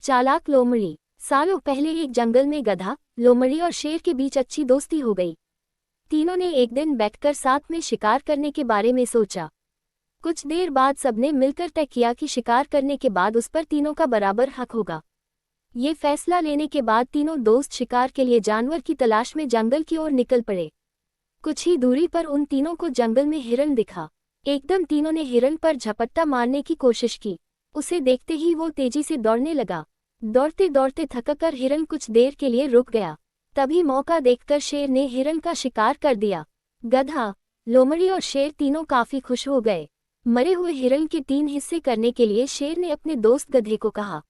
चालाक लोमड़ी। सालों पहले एक जंगल में गधा, लोमड़ी और शेर के बीच अच्छी दोस्ती हो गई। तीनों ने एक दिन बैठकर साथ में शिकार करने के बारे में सोचा। कुछ देर बाद सबने मिलकर तय किया कि शिकार करने के बाद उस पर तीनों का बराबर हक होगा। ये फैसला लेने के बाद तीनों दोस्त शिकार के लिए जानवर की तलाश में जंगल की ओर निकल पड़े। कुछ ही दूरी पर उन तीनों को जंगल में हिरन दिखा। एकदम तीनों ने हिरन पर झपट्टा मारने की कोशिश की। उसे देखते ही वो तेजी से दौड़ने लगा। दौड़ते दौड़ते थककर हिरन कुछ देर के लिए रुक गया। तभी मौका देखकर शेर ने हिरन का शिकार कर दिया। गधा, लोमड़ी और शेर तीनों काफी खुश हो गए। मरे हुए हिरन के 3 हिस्से करने के लिए शेर ने अपने दोस्त गधे को कहा।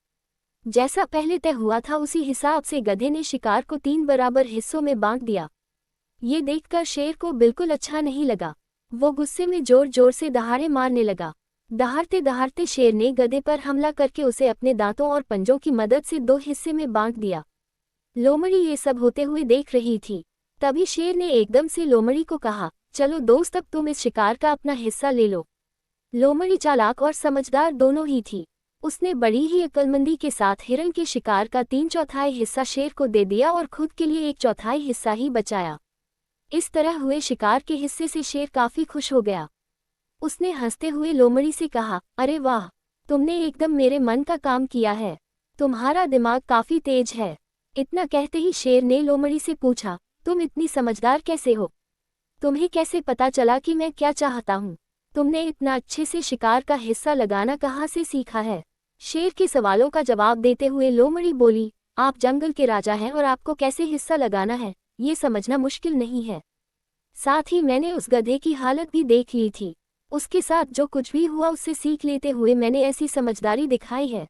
जैसा पहले तय हुआ था उसी हिसाब से गधे ने शिकार को 3 बराबर हिस्सों में बांट दिया। ये देखकर शेर को बिल्कुल अच्छा नहीं लगा। वो गुस्से में जोर जोर से दहाड़े मारने लगा। दहाड़ते दहाड़ते शेर ने गधे पर हमला करके उसे अपने दांतों और पंजों की मदद से 2 हिस्से में बांट दिया। लोमड़ी ये सब होते हुए देख रही थी। तभी शेर ने एकदम से लोमड़ी को कहा, चलो दोस्त, अब तुम इस शिकार का अपना हिस्सा ले लो। लोमड़ी चालाक और समझदार दोनों ही थी। उसने बड़ी ही अक्लमंदी के साथ हिरन के शिकार का 3/4 हिस्सा शेर को दे दिया और खुद के लिए 1/4 हिस्सा ही बचाया। इस तरह हुए शिकार के हिस्से से शेर काफी खुश हो गया। उसने हंसते हुए लोमड़ी से कहा, अरे वाह, तुमने एकदम मेरे मन का काम किया है। तुम्हारा दिमाग काफी तेज है। इतना कहते ही शेर ने लोमड़ी से पूछा, तुम इतनी समझदार कैसे हो? तुम्हें कैसे पता चला कि मैं क्या चाहता हूँ? तुमने इतना अच्छे से शिकार का हिस्सा लगाना कहाँ से सीखा है? शेर के सवालों का जवाब देते हुए लोमड़ी बोली, आप जंगल के राजा हैं और आपको कैसे हिस्सा लगाना है, ये समझना मुश्किल नहीं है। साथ ही मैंने उस गधे की हालत भी देख ली थी। उसके साथ जो कुछ भी हुआ उससे सीख लेते हुए मैंने ऐसी समझदारी दिखाई है।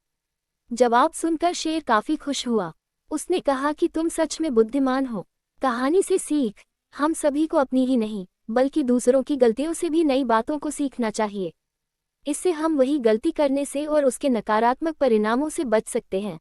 जवाब सुनकर शेर काफी खुश हुआ। उसने कहा कि तुम सच में बुद्धिमान हो। कहानी से सीख, हम सभी को अपनी ही नहीं बल्कि दूसरों की गलतियों से भी नई बातों को सीखना चाहिए। इससे हम वही गलती करने से और उसके नकारात्मक परिणामों से बच सकते हैं।